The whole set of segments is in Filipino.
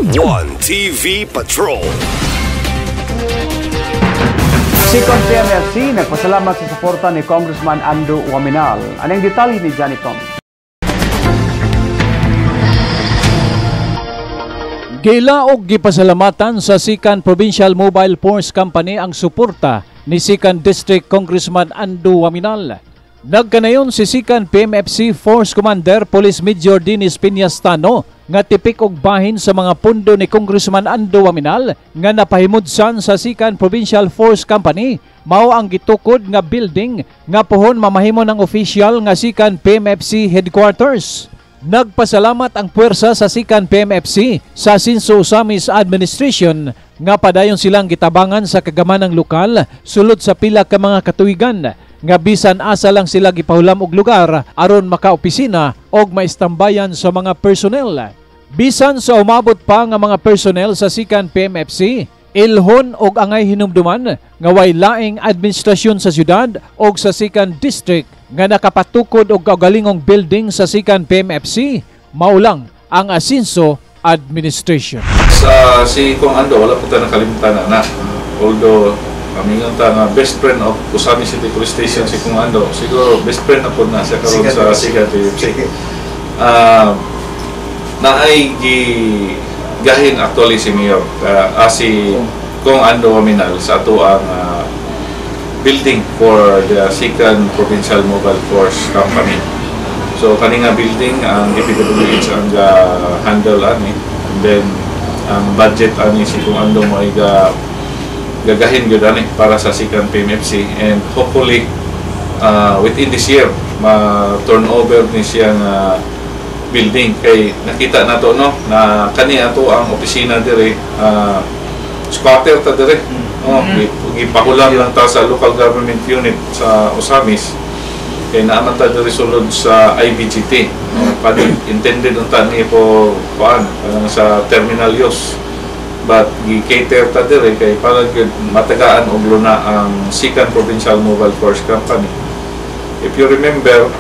One TV Patrol. Sikon PMFC nagpasalamat sa suporta ni Congressman Ando Waminal. Anong detalye ni Johnny Tom? Gila og gipasalamatan sa Sikan Provincial Mobile Force Company ang suporta ni Sikan District Congressman Ando Waminal. Nagkanayon si Sikan PMFC Force Commander Police Major Dennis Piñastano nga tipik og bahin sa mga pundo ni Congressman Ando Waminal nga napahimudsan sa Sikan Provincial Force Company. Mao ang gitukod nga building nga pohon mamahimo ng official nga Sikan PMFC Headquarters. Nagpasalamat ang puwersa sa Sikan PMFC sa Sinso Usamis Administration nga padayon silang gitabangan sa kagamanang lokal sulod sa pila ka mga katuigan nga bisan asa lang sila gipahulam og lugar aron makaopisina og maistambayan sa mga personnel. Bisan sa umabot pa nga mga personnel sa Sikan PMFC, ilhon og angay hinumduman nga way laing administrasyon sa syudad og sa Sikan District nga nakapatukod og kaugalingong building sa Sikan PMFC, maulang ang Asinso Administration. Sa si Kong Ando, wala po tayo nakalimutan na. Although, kami nga nga best friend of Usamis City Police Station si Kong Ando. Siguro best friend na po na siya karoon sa Sikan PMFC. Naay gahin actually si Mayor si Kong Ando Waminal sa ato ang building for the Sikan Provincial Mobile Force Company. So kaninga building ang DPWH ang handle ani, and then ang budget ani si Kong Ando mo ay gagahin gyud ani para sa Sikan PMFC, and hopefully within this year ma-turn over ni siya nga building kay nakita nato no na kani ato ang opisina dire squatter ta dire. Gipahulam lang ta sa local government unit sa Usamis kay naaman ta diri sulod sa IBGT. Intended unta ni po kuan sa terminal use, but gi-cater ta diri kay para matagaan og luna ang Sikan Provincial Mobile Force Company. If you remember,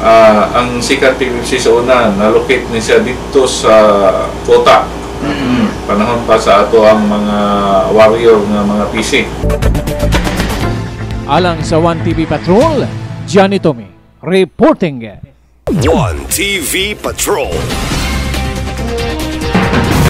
ang Sikan PMFC sa una na-locate ni siya dito sa Kota. Panahon pa sa ato ang mga warrior ng mga PC. Alang sa One TV Patrol, Johnny Tommy reporting. One TV Patrol.